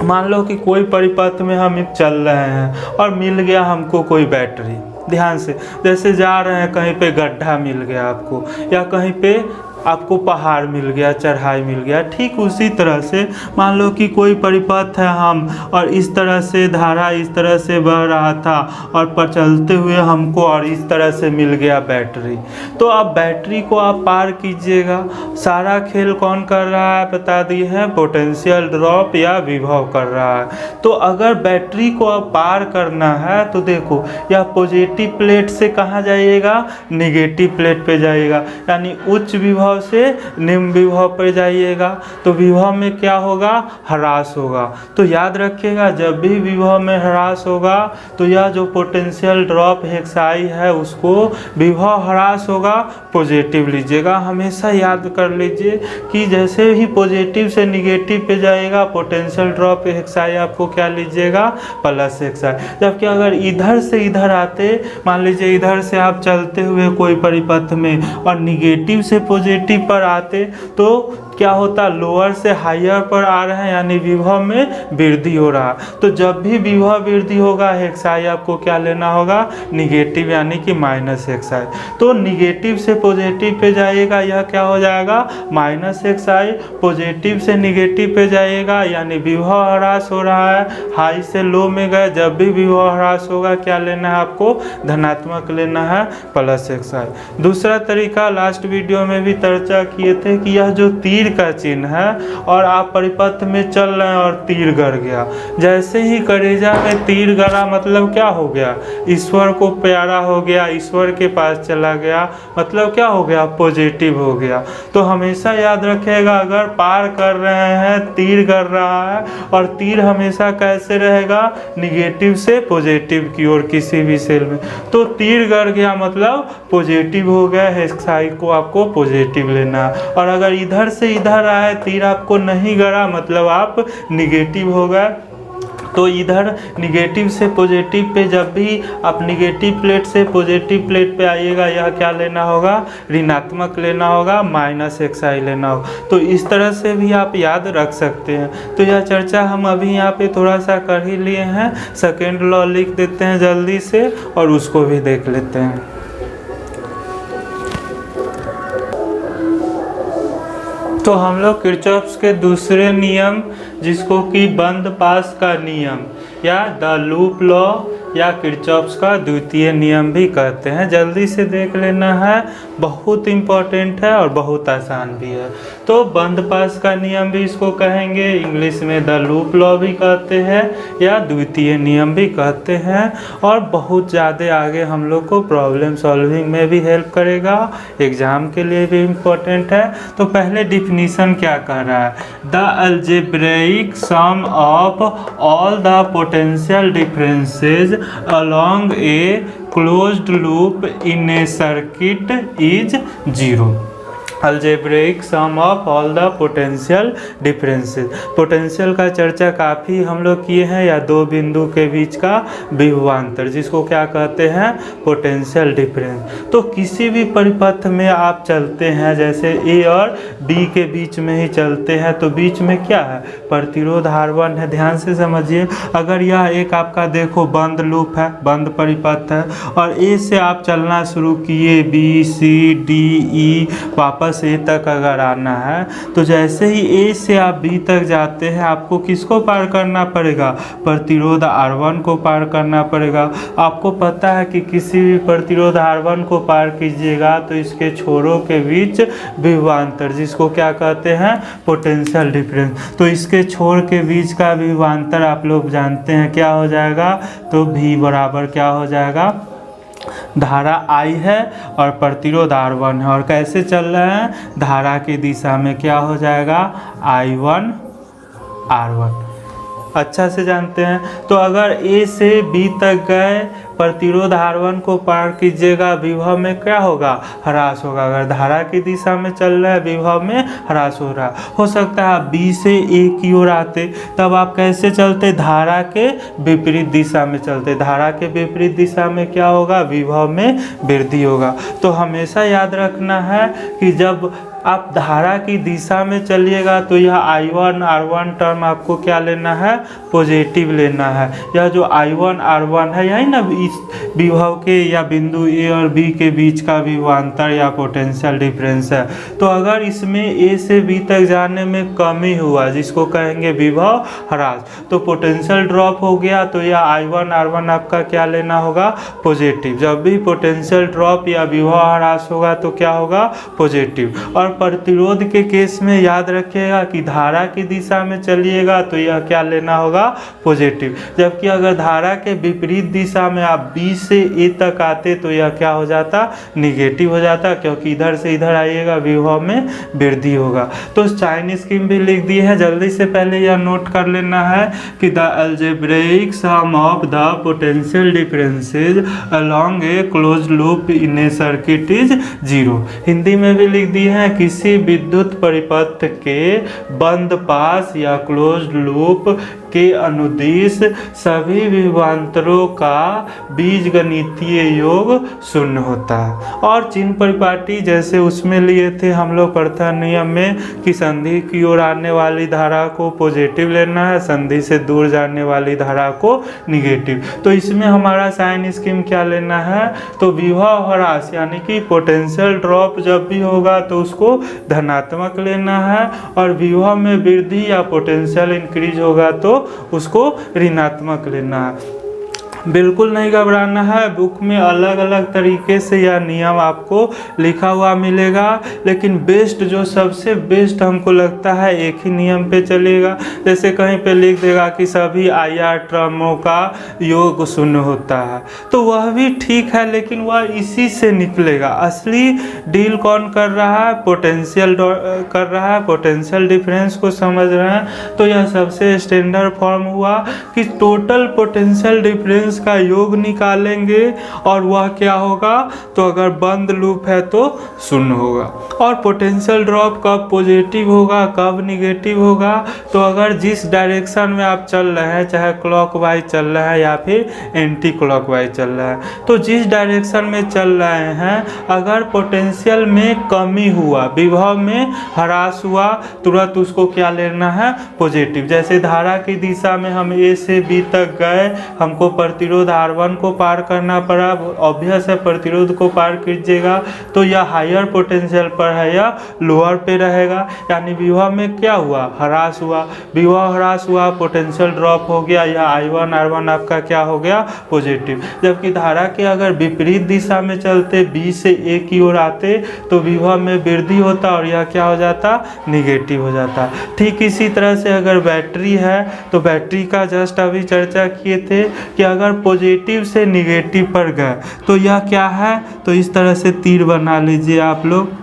मान लो कि कोई परिपथ में हम चल रहे हैं और मिल गया हमको कोई बैटरी, ध्यान से, जैसे जा रहे हैं कहीं पे गड्ढा मिल गया आपको, या कहीं पे आपको पहाड़ मिल गया, चढ़ाई मिल गया, ठीक उसी तरह से मान लो कि कोई परिपथ है हम, और इस तरह से धारा इस तरह से बह रहा था और पर चलते हुए हमको और इस तरह से मिल गया बैटरी। तो अब बैटरी को आप पार कीजिएगा, सारा खेल कौन कर रहा है बता दिए हैं, पोटेंशियल ड्रॉप या विभव कर रहा है। तो अगर बैटरी को अब पार करना है तो देखो, यह पॉजिटिव प्लेट से कहाँ जाइएगा, निगेटिव प्लेट पे जाइएगा, यानी उच्च विभव से निम्न विभव पर जाइएगा। तो विभव में क्या होगा, ह्रास होगा। तो याद रखिएगा, जब भी विभव में ह्रास होगा तो यह जो पोटेंशियल ड्रॉप XI है उसको विभव ह्रास होगा, पॉजिटिव लीजिएगा। हमेशा याद कर लीजिए कि जैसे ही पॉजिटिव से निगेटिव पे जाएगा पोटेंशियल ड्रॉप XI आपको क्या लीजिएगा, प्लस XI। जबकि अगर इधर से इधर आते, मान लीजिए इधर से आप चलते हुए कोई परिपथ में और निगेटिव से पॉजिटिव पर आते, तो क्या होता, लोअर से हायर पर आ रहे हैं, यानी विभव में वृद्धि हो रहा। तो जब भी विभव वृद्धि होगा XI आपको क्या लेना होगा, निगेटिव, यानी कि माइनस XI। तो निगेटिव से पॉजिटिव पे जाइएगा, यह क्या हो जाएगा, माइनस एक्स आई, पॉजिटिव से निगेटिव पे जाइएगा यानी विभव ह्रास हो रहा है, हाई से लो में गए, जब भी विभव ह्रास होगा क्या लेना है आपको, धनात्मक लेना है प्लस एक्स आई। दूसरा तरीका लास्ट वीडियो में भी चर्चा किए थे कि यह जो तीर का चिन्ह है और आप परिपथ में चल रहे हैं और तीर गड़ गया, जैसे ही करेजा में तीर गड़ा मतलब क्या हो गया, ईश्वर को प्यारा हो गया, ईश्वर के पास चला गया, मतलब क्या हो गया, पॉजिटिव हो गया। तो हमेशा याद रखिएगा अगर पार कर रहे हैं, तीर कर रहा है और तीर हमेशा कैसे रहेगा, निगेटिव से पॉजिटिव की ओर किसी भी सेल में, तो तीर गड़ गया मतलब पॉजिटिव हो गया, एक्स आई को आपको पॉजिटिव लेना है। और अगर इधर से इधर आए तीर आपको नहीं गड़ा मतलब आप निगेटिव हो गए, तो इधर निगेटिव से पॉजिटिव पे जब भी आप निगेटिव प्लेट से पॉजिटिव प्लेट पे आइएगा यह क्या लेना होगा, ऋणात्मक लेना होगा, माइनस एक्स आई लेना होगा। तो इस तरह से भी आप याद रख सकते हैं। तो यह चर्चा हम अभी यहाँ पे थोड़ा सा कर ही लिए हैं, सेकेंड लॉ लिख देते हैं जल्दी से और उसको भी देख लेते हैं। तो हम लोग किरचॉफ्स के दूसरे नियम जिसको कि बंद पास का नियम या द लूप लॉ या किरचॉफ्स का द्वितीय नियम भी कहते हैं, जल्दी से देख लेना है, बहुत इम्पोर्टेंट है और बहुत आसान भी है। तो बंद पास का नियम भी इसको कहेंगे, इंग्लिश में द लूप लॉ भी कहते हैं या द्वितीय नियम भी कहते हैं, और बहुत ज़्यादा आगे हम लोग को प्रॉब्लम सॉल्विंग में भी हेल्प करेगा, एग्जाम के लिए भी इम्पोर्टेंट है। तो पहले डिफिनीशन क्या कह रहा है, the algebraic sum of all the potential differences along a closed loop in a circuit is 0. Algebraic sum of all the potential differences, potential का चर्चा काफ़ी हम लोग किए हैं, या दो बिंदु के बीच का विभवांतर जिसको क्या कहते हैं, पोटेंशियल डिफरेंस। तो किसी भी परिपथ में आप चलते हैं, जैसे ए और बी के बीच में ही चलते हैं, तो बीच में क्या है, प्रतिरोध R1 है। ध्यान से समझिए, अगर यह एक आपका देखो बंद लूप है, बंद परिपथ है, और ए से आप चलना शुरू किए, बी सी डी ई वापस ए तक अगर आना है, तो जैसे ही ए से आप बी तक जाते हैं आपको किसको पार करना पड़ेगा, प्रतिरोध R1 को पार करना पड़ेगा। आपको पता है कि किसी भी प्रतिरोध R1 को पार कीजिएगा तो इसके छोरों के बीच विभवांतर जिसको क्या कहते हैं, पोटेंशियल डिफरेंस, तो इसके छोर के बीच का विभवांतर आप लोग जानते हैं क्या हो जाएगा, तो V बराबर क्या हो जाएगा, धारा I है और प्रतिरोध R1 है, और कैसे चल रहे हैं, धारा की दिशा में क्या हो जाएगा, I1 R1, अच्छा से जानते हैं। तो अगर A से B तक गए, प्रतिरोध R1 को पार कीजिएगा, विभव में क्या होगा, ह्रास होगा। अगर धारा की दिशा में चल रहा है विभव में ह्रास हो रहा है। हो सकता है आप B से A की ओर आते, तब आप कैसे चलते, धारा के विपरीत दिशा में चलते, धारा के विपरीत दिशा में क्या होगा, विभव में वृद्धि होगा। तो हमेशा याद रखना है कि जब आप धारा की दिशा में चलिएगा तो यह I1 R1 टर्म आपको क्या लेना है, पॉजिटिव लेना है। यह जो I1 R1 है यही ना इस विभव के या बिंदु A और B के बीच का विभवांतर या पोटेंशियल डिफरेंस है। तो अगर इसमें A से B तक जाने में कमी हुआ जिसको कहेंगे विभव ह्रास, तो पोटेंशियल ड्रॉप हो गया, तो यह I1 R1 आपका क्या लेना होगा, पॉजिटिव। जब भी पोटेंशियल ड्रॉप या विभव ह्रास होगा तो क्या होगा, पॉजिटिव। और प्रतिरोध के केस में याद रखिएगा कि धारा की दिशा में चलिएगा तो यह क्या लेना होगा, पॉजिटिव। जबकि अगर धारा के विपरीत दिशा में आप B से A तक आते तो यह क्या हो जाता, निगेटिव हो जाता, क्योंकि इधर से इधर आइएगा विभव में वृद्धि होगा। तो साइन स्कीम भी लिख दी है, जल्दी से पहले यह नोट कर लेना है कि the algebraic sum of the potential differences along a close loop in a circuit is 0। Hindi में भी लिख दी है, किसी विद्युत परिपथ के बंद पास या क्लोज्ड लूप के अनुदिश सभी विभवांतरों का बीजगणितीय योग शून्य होता है। और चिन्ह परिपाटी जैसे उसमें लिए थे हम लोग प्रथम नियम में कि संधि की ओर आने वाली धारा को पॉजिटिव लेना है, संधि से दूर जाने वाली धारा को निगेटिव। तो इसमें हमारा साइन स्कीम क्या लेना है, तो विभव ह्रास यानी कि पोटेंशियल ड्रॉप जब भी होगा तो उसको धनात्मक लेना है, और विभव में वृद्धि या पोटेंशियल इंक्रीज होगा तो उसको ऋणात्मक लेना है। बिल्कुल नहीं घबराना है, बुक में अलग अलग तरीके से यह नियम आपको लिखा हुआ मिलेगा, लेकिन बेस्ट जो सबसे बेस्ट हमको लगता है एक ही नियम पे चलेगा। जैसे कहीं पे लिख देगा कि सभी IR टर्मों का योग शून्य होता है, तो वह भी ठीक है, लेकिन वह इसी से निकलेगा। असली डील कौन कर रहा है, पोटेंशियल कर रहा है, पोटेंशियल डिफरेंस को समझ रहे हैं। तो यह सबसे स्टैंडर्ड फॉर्म हुआ कि टोटल पोटेंशियल डिफरेंस का योग निकालेंगे और वह क्या होगा, तो अगर बंद लूप है तो शून्य होगा। और पोटेंशियल ड्रॉप कब पॉजिटिव होगा, कब निगेटिव होगा, तो अगर जिस डायरेक्शन में आप चल रहे हैं, चाहे क्लॉकवाइज चल रहा है या फिर एंटी क्लॉकवाइज चल रहा है, तो जिस डायरेक्शन में चल रहे हैं अगर पोटेंशियल में कमी हुआ, विभव में ह्रास हुआ, तुरंत उसको क्या लेना है, पॉजिटिव। जैसे धारा की दिशा में हम A से B तक गए, हमको प्रतिरोध R1 को पार करना पड़ा, ऑब्वियस है प्रतिरोध को पार कीजिएगा तो यह हायर पोटेंशियल पर है या लोअर पे रहेगा, यानी विभव में क्या हुआ, ह्रास हुआ, विभव ह्रास हुआ, पोटेंशियल ड्रॉप हो गया, या I1 R1 आपका क्या हो गया, पॉजिटिव। जबकि धारा के अगर विपरीत दिशा में चलते, B से A की ओर आते, तो विभव में वृद्धि होता और यह क्या हो जाता, निगेटिव हो जाता। ठीक इसी तरह से अगर बैटरी है तो बैटरी का जस्ट अभी चर्चा किए थे कि अगर पॉजिटिव से निगेटिव पर गए तो यह क्या है, तो इस तरह से तीर बना लीजिए आप लोग।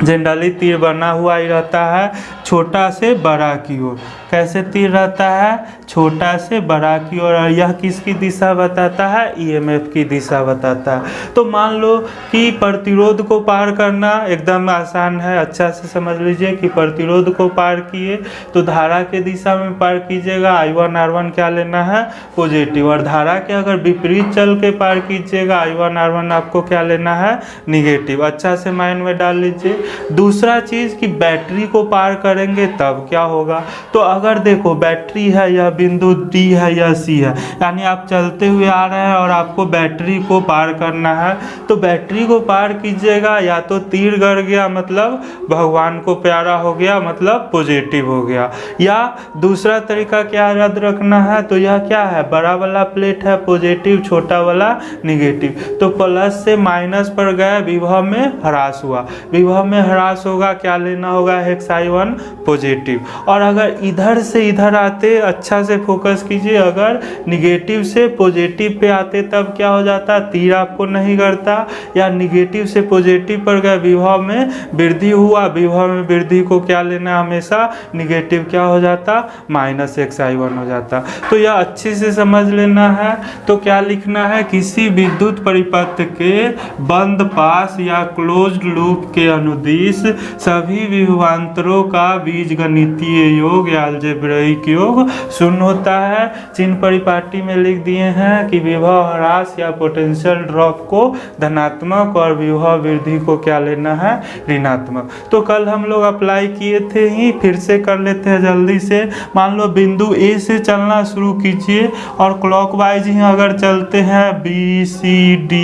जनरली तीर बना हुआ ही रहता है छोटा से बड़ा की ओर। कैसे तीर रहता है, छोटा से बड़ा की ओर, और यह किसकी दिशा बताता है, EMF की दिशा बताता है। तो मान लो कि प्रतिरोध को पार करना एकदम आसान है, अच्छा से समझ लीजिए कि प्रतिरोध को पार किए तो धारा के दिशा में पार कीजिएगा, I1 R1 क्या लेना है, पॉजिटिव। और धारा के अगर विपरीत चल के पार कीजिएगा, I1 R1 आपको क्या लेना है, निगेटिव। अच्छा से माइंड में डाल लीजिए। दूसरा चीज़ कि बैटरी को पार करेंगे तब क्या होगा, तो अगर देखो बैटरी है, यह बिंदु D है या C है, यानी आप चलते हुए आ रहे हैं और आपको बैटरी को पार करना है, तो बैटरी को पार कीजिएगा, या तो तीर गड़ गया मतलब भगवान को प्यारा हो गया, मतलब पॉजिटिव हो गया, या दूसरा तरीका क्या याद रखना है, तो यह क्या है, बड़ा वाला प्लेट है पॉजिटिव, छोटा वाला निगेटिव, तो प्लस से माइनस पर गए, विभव में ह्रास हुआ, विभव में ह्रास होगा, क्या लेना होगा, I1 पॉजिटिव। और अगर इधर से इधर आते, अच्छा से फोकस कीजिए, अगर निगेटिव से पॉजिटिव पे आते तब क्या हो जाता, तीर आपको नहीं करता, या निगेटिव से पॉजिटिव पर गए, विभव में वृद्धि हुआ, विभव में वृद्धि को क्या लेना, हमेशा निगेटिव क्या हो जाता, -XI1 हो जाता। तो यह अच्छे से समझ लेना है। तो क्या लिखना है, किसी विद्युत परिपथ के बंद पास या क्लोज्ड लूप के अनुदिश सभी विभवांतरों का बीजगणितीय योग या अलजेब्रिक योग शून्य होता है। चिन्ह परिपाटी में लिख दिए हैं कि विभव ह्रास या पोटेंशियल ड्रॉप को धनात्मक और विभव वृद्धि को क्या लेना है, ऋणात्मक। तो कल हम लोग अप्लाई किए थे ही, फिर से कर लेते हैं जल्दी से। मान लो बिंदु A से चलना शुरू कीजिए और क्लॉकवाइज ही अगर चलते हैं B C D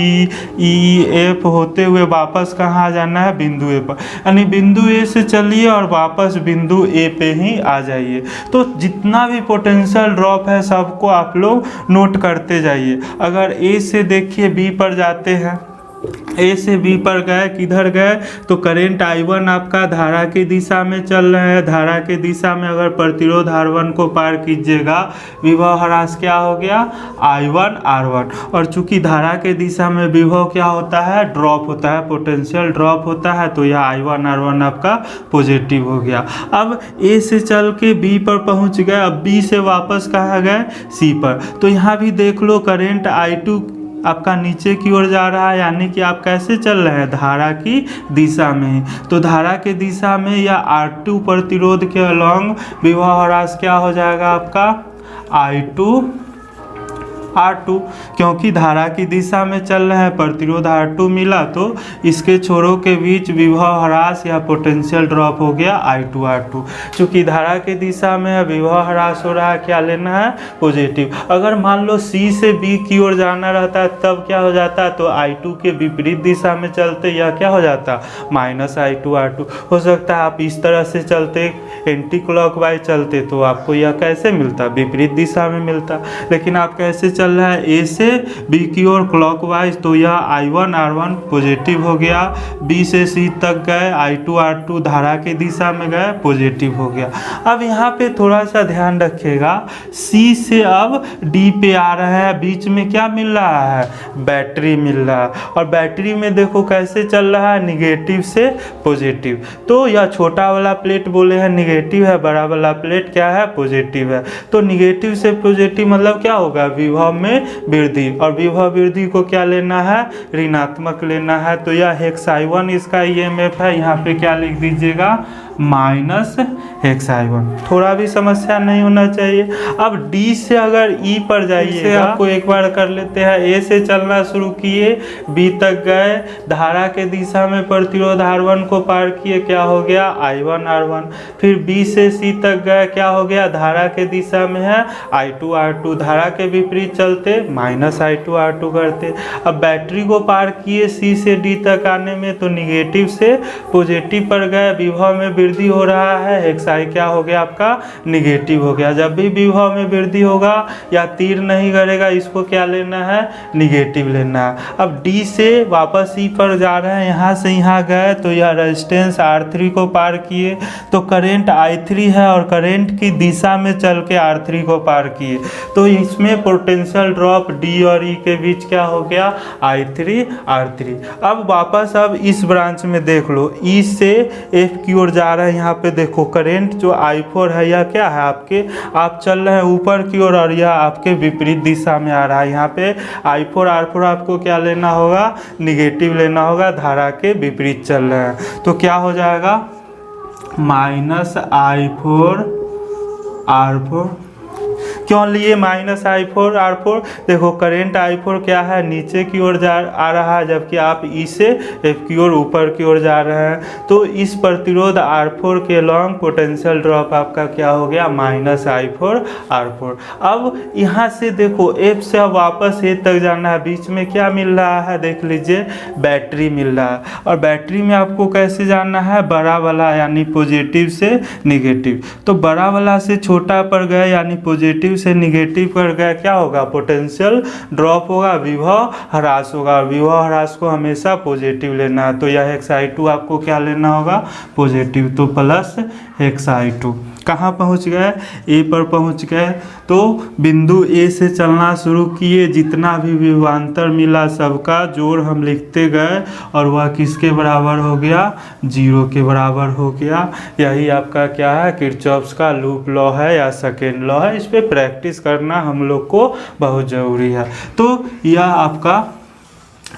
E F होते हुए वापस कहाँ जाना है, बिंदु A पर, यानी बिंदु A से चलिए और वापस बिंदु A पे ही आ जाइए। तो जितना भी पोटेंशियल ड्रॉप है सबको आप लोग नोट करते जाइए। अगर A से देखिए B पर जाते हैं, A से B पर गए, किधर गए, तो करंट I1 आपका धारा की दिशा में चल रहा है, धारा की दिशा में अगर प्रतिरोध R1 को पार कीजिएगा, विभव ह्रास क्या हो गया, I1 R1। और चूंकि धारा के दिशा में विभव क्या होता है, ड्रॉप होता है, पोटेंशियल ड्रॉप होता है, तो यह I1 R1 आपका पॉजिटिव हो गया। अब A से चल के B पर पहुंच गए, अब B से वापस कहाँ गए, C पर। तो यहाँ भी देख लो करंट I2 आपका नीचे की ओर जा रहा है, यानी कि आप कैसे चल रहे हैं, धारा की दिशा में। तो धारा के दिशा में या R2 प्रतिरोध के अलॉन्ग विभव ह्रास क्या हो जाएगा आपका, I2 R2, क्योंकि धारा की दिशा में चल रहे हैं, प्रतिरोध R2 मिला तो इसके छोरों के बीच विभव ह्रास या पोटेंशियल ड्रॉप हो गया I2 R2। चूँकि धारा की दिशा में है, विभव ह्रास हो रहा है, क्या लेना है, पॉजिटिव। अगर मान लो C से B की ओर जाना रहता है तब क्या हो जाता है, तो I2 के विपरीत दिशा में चलते यह क्या हो जाता, -I2 R2। हो सकता है आप इस तरह से चलते, एंटी क्लॉकवाइज चलते, तो आपको यह कैसे मिलता, विपरीत दिशा में मिलता। लेकिन आप कैसे चल रहा है, A से B की ओर क्लॉकवाइज, तो यह I1 R1 पॉजिटिव हो गया। B से C तक गए, I2 R2 धारा की दिशा में गए, पॉजिटिव हो गया। अब यहाँ पे थोड़ा सा ध्यान रखिएगा, C से अब D पे आ रहा है, बीच में क्या मिल रहा है, बैटरी मिल रहा है। और बैटरी में देखो कैसे चल रहा है, निगेटिव से पॉजिटिव। तो यह छोटा वाला प्लेट बोले हैं निगेटिव है, बड़ा वाला प्लेट क्या है, पॉजिटिव है। तो निगेटिव से पॉजिटिव मतलब क्या होगा, विभव में वृद्धि। और विभव वृद्धि को क्या लेना है, ऋणात्मक लेना है। तो यह xi1 इसका EMF है, यहाँ पे क्या लिख दीजिएगा, -xi1। थोड़ा भी समस्या नहीं होना चाहिए। अब D से अगर E पर जाइए, आपको एक बार कर लेते हैं। A से चलना शुरू किए, B तक गए, धारा के दिशा में प्रतिरोध R1 को पार किए, क्या हो गया, I1 R1। फिर B से C तक गए, क्या हो गया, धारा के दिशा में है I2 R2, धारा के विपरीत चलते -I2 R2 करते। अब बैटरी को पार किए C से D तक आने में, तो निगेटिव से पॉजिटिव पर गए, विभव में वृद्धि हो रहा है, xi क्या हो गया आपका, निगेटिव हो गया। जब भी विभव में वृद्धि होगा या तीर नहीं करेगा, इसको क्या लेना है, निगेटिव लेना है। अब D से वापस E पर जा रहे हैं, यहाँ से यहाँ गए, तो यह रेजिस्टेंस R3 को पार किए, तो करंट I3 है और करंट की दिशा में चल के R3 को पार किए, तो इसमें पोटेंशियल ड्रॉप D और E के बीच क्या हो गया, I3 R3। अब वापस अब इस ब्रांच में देख लो, E से F की ओर जा रहे हैं, यहाँ पे देखो करंट जो I4 है यह क्या है आपके, आप चल रहे हैं ऊपर की ओर और यह आपके विपरीत दिशा में आ रहा है। यहाँ पे I4 R4 आपको क्या लेना होगा, निगेटिव लेना होगा, धारा के विपरीत चल रहे हैं। तो क्या हो जाएगा, -I4 R4। क्यों लिए -I4 R4, देखो करंट I4 क्या है, नीचे की ओर आ रहा है, जबकि आप E से F की ओर ऊपर की ओर जा रहे हैं। तो इस प्रतिरोध R4 के लॉन्ग पोटेंशियल ड्रॉप आपका क्या हो गया, -I4 R4। अब यहाँ से देखो F से अब वापस A तक जाना है, बीच में क्या मिल रहा है, देख लीजिए बैटरी मिल रहा है। और बैटरी में आपको कैसे जाना है, बड़ा वाला यानी पॉजिटिव से निगेटिव। तो बड़ा वाला से छोटा पर गए यानी पॉजिटिव से निगेटिव कर गया, क्या होगा, पोटेंशियल ड्रॉप होगा, विभव ह्रास होगा। विभव ह्रास को हमेशा पॉजिटिव लेना है, तो यह xi2 आपको क्या लेना होगा, पॉजिटिव, तो प्लस xi2। कहाँ पहुँच गए, A पर पहुँच गए। तो बिंदु A से चलना शुरू किए, जितना भी विभवांतर मिला सबका जोड़ हम लिखते गए, और वह किसके बराबर हो गया, 0 के बराबर हो गया। यही आपका क्या है, किरचॉफ्स का लूप लॉ है या सेकेंड लॉ है। इस पर प्रैक्टिस करना हम लोग को बहुत ज़रूरी है। तो यह आपका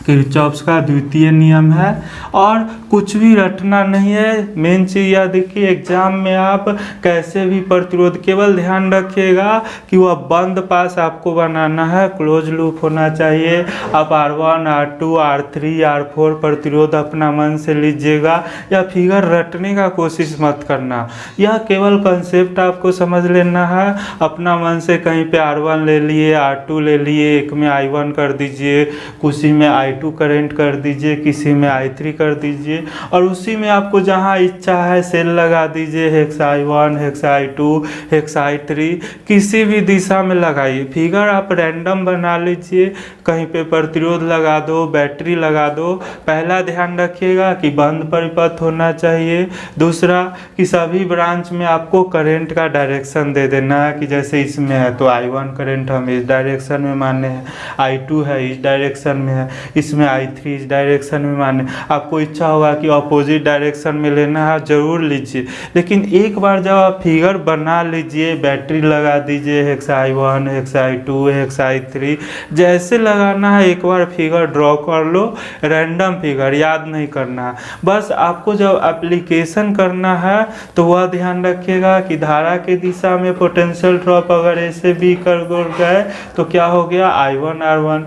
किरचॉफ्स का द्वितीय नियम है, और कुछ भी रटना नहीं है। मेन चीज़ यह देखिए, एग्जाम में आप कैसे भी प्रतिरोध, केवल ध्यान रखिएगा कि वह बंद पास आपको बनाना है, क्लोज लूप होना चाहिए। आप R1 R2 R3 R4 प्रतिरोध अपना मन से लीजिएगा, या फिगर रटने का कोशिश मत करना। यह केवल कंसेप्ट आपको समझ लेना है। अपना मन से कहीं पे R1 ले लिए, R2 ले लिए, एक में I1 कर दीजिए, उसी में I2 करंट कर दीजिए, किसी में I3 कर दीजिए, और उसी में आपको जहां इच्छा है सेल लगा दीजिए, xi1 xi2 xi3, किसी भी दिशा में लगाइए। फिगर आप रैंडम बना लीजिए, कहीं पे प्रतिरोध लगा दो, बैटरी लगा दो। पहला ध्यान रखिएगा कि बंद परिपथ होना चाहिए। दूसरा कि सभी ब्रांच में आपको करंट का डायरेक्शन दे देना है, कि जैसे इसमें है तो I1 करंट हम इस डायरेक्शन में माने हैं, I2 है इस डायरेक्शन में है, इसमें I3 इस डायरेक्शन में माने। आपको इच्छा होगा कि अपोजिट डायरेक्शन में लेना है, ज़रूर लीजिए, लेकिन एक बार जब आप फिगर बना लीजिए, बैटरी लगा दीजिए, hex I1 hex I2 hex I3 जैसे लगाना है, एक बार फिगर ड्रॉ कर लो। रैंडम फिगर याद नहीं करना है, बस आपको जब एप्लीकेशन करना है तो वह ध्यान रखिएगा कि धारा के दिशा में पोटेंशियल ड्रॉप अगर ऐसे भी कर गए तो क्या हो गया I1 R1।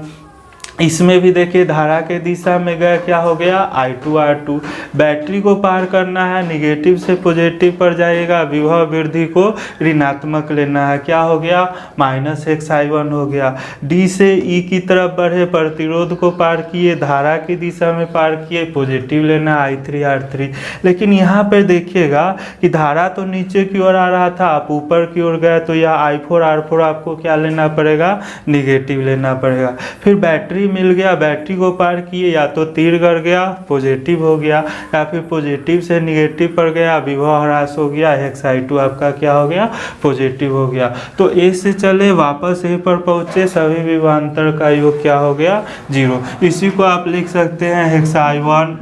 इसमें भी देखिए धारा के दिशा में गए, क्या हो गया I2 R2। बैटरी को पार करना है, निगेटिव से पॉजिटिव पर जाएगा, विभव वृद्धि को ऋणात्मक लेना है, क्या हो गया माइनस एक्स I1 हो गया। डी से ई की तरफ बढ़े, प्रतिरोध को पार किए, धारा की दिशा में पार किए, पॉजिटिव लेना I3 R3। लेकिन यहाँ पर देखिएगा कि धारा तो नीचे की ओर आ रहा था, आप ऊपर की ओर गए तो यह I4 R4 आपको क्या लेना पड़ेगा, निगेटिव लेना पड़ेगा। फिर बैटरी मिल गया, बैटरी को पार किए, या तो तीर कर गया पॉजिटिव हो गया, या फिर पॉजिटिव से निगेटिव पर गया, विभव ह्रास हो गया, हेक्स I2 आपका क्या हो गया पॉजिटिव हो गया। तो ए से चले वापस ए पर पहुंचे, सभी विभवांतर का योग क्या हो गया 0। इसी को आप लिख सकते हैं हेक्स I1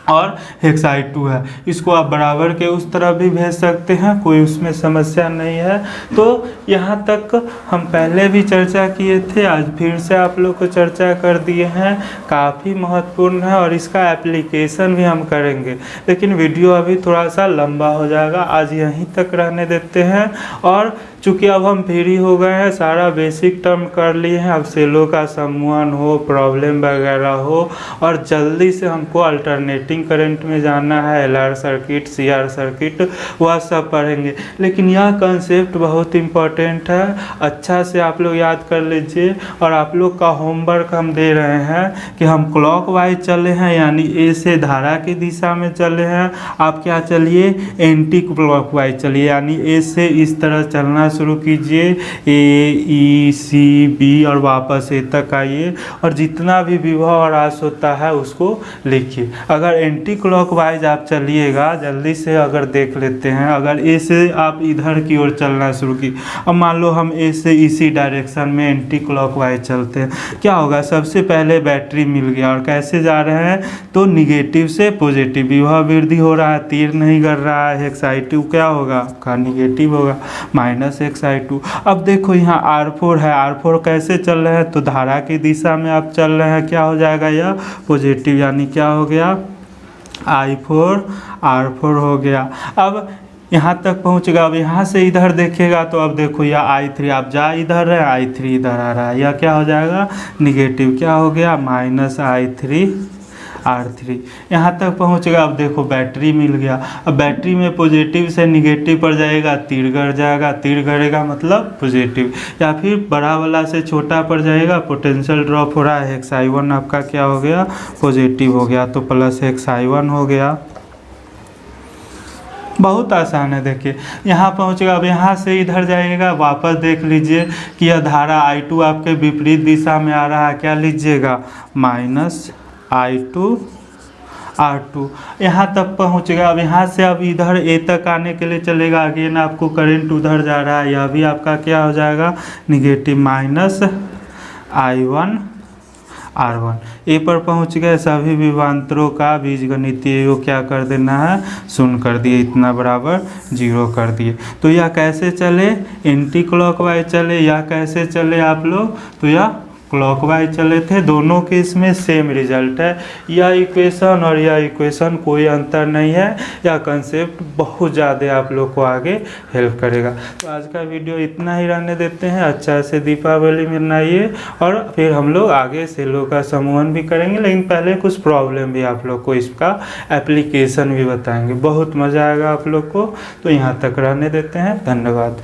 और हेक्स I2 है, इसको आप बराबर के उस तरफ भी भेज सकते हैं, कोई उसमें समस्या नहीं है। तो यहाँ तक हम पहले भी चर्चा किए थे, आज फिर से आप लोग को चर्चा कर दिए हैं, काफ़ी महत्वपूर्ण है और इसका एप्लीकेशन भी हम करेंगे, लेकिन वीडियो अभी थोड़ा सा लंबा हो जाएगा, आज यहीं तक रहने देते हैं। और चूँकि अब हम फ्री हो गए हैं, सारा बेसिक टर्म कर लिए हैं, अब सेलों का सम्मोहन हो, प्रॉब्लम वगैरह हो, और जल्दी से हमको अल्टरनेटिंग करंट में जाना है, LR सर्किट, CR सर्किट, वह सब पढ़ेंगे। लेकिन यह कंसेप्ट बहुत इम्पोर्टेंट है, अच्छा से आप लोग याद कर लीजिए। और आप लोग का होमवर्क हम दे रहे हैं कि हम क्लॉकवाइज चले हैं, यानी ए से धारा की दिशा में चले हैं, आप क्या चलिए एंटी क्लॉकवाइज चलिए, यानी ए से इस तरह चलना शुरू कीजिए, AECB और वापस ए तक आइए, और जितना भी विभव ह्रास होता है उसको लिखिए। अगर एंटी क्लॉकवाइज आप चलिएगा, जल्दी से अगर देख लेते हैं, अगर ए से आप इधर की ओर चलना शुरू की, अब मान लो हम ए से इसी डायरेक्शन में एंटी क्लॉकवाइज चलते हैं, क्या होगा, सबसे पहले बैटरी मिल गया, और कैसे जा रहे हैं तो निगेटिव से पॉजिटिव, विभव वृद्धि हो रहा है, तीर नहीं कर रहा है, हेक्स I2 क्या होगा का निगेटिव होगा, माइनस हेक्स I2। अब देखो यहाँ R4 है, R4 कैसे चल रहे हैं तो धारा की दिशा में आप चल रहे हैं, क्या हो जाएगा यह पॉजिटिव, यानी क्या हो गया I4 R4 हो गया। अब यहाँ तक पहुँचेगा, अब यहाँ से इधर देखेगा तो अब देखो यह I3, आप जा इधर है, I3 इधर आ रहा है, यह क्या हो जाएगा निगेटिव, क्या हो गया माइनस I3 R3। यहाँ तक पहुँचेगा, अब देखो बैटरी मिल गया, अब बैटरी में पॉजिटिव से निगेटिव पर जाएगा, तीर गड़ जाएगा, तीर गड़ेगा मतलब पॉजिटिव, या फिर बड़ा वाला से छोटा पर जाएगा, पोटेंशियल ड्रॉप हो रहा है, हेक्स I1 आपका क्या हो गया पॉजिटिव हो गया, तो प्लस हेक्स I1 हो गया। बहुत आसान है, देखिए यहाँ पहुँचेगा, अब यहाँ से इधर जाइएगा, वापस देख लीजिए कि यह धारा I2 आपके विपरीत दिशा में आ रहा है, क्या लीजिएगा माइनस I2 R2। यहाँ तक पहुँचेगा, अब यहाँ से अब इधर ए तक आने के लिए चलेगा, अगेन आपको करंट उधर जा रहा है, यह भी आपका क्या हो जाएगा निगेटिव, माइनस I1 R1। ए पर पहुँच गए, सभी विभवांतरों का बीजगणितीय योग क्या कर देना है, शून्य कर दिए, इतना बराबर 0 कर दिए। तो यह कैसे चले, एंटी क्लॉकवाइज चले, या कैसे चले आप लोग, तो यह क्लॉकवाइज चले थे, दोनों के इसमें सेम रिजल्ट है, यह इक्वेशन और यह इक्वेशन कोई अंतर नहीं है, यह कंसेप्ट बहुत ज़्यादा आप लोग को आगे हेल्प करेगा। तो आज का वीडियो इतना ही रहने देते हैं, अच्छा से दीपावली मनाइए, और फिर हम लोग आगे सेलों का समूहन भी करेंगे, लेकिन पहले कुछ प्रॉब्लम भी आप लोग को इसका एप्लीकेशन भी बताएंगे, बहुत मज़ा आएगा आप लोग को। तो यहाँ तक रहने देते हैं, धन्यवाद।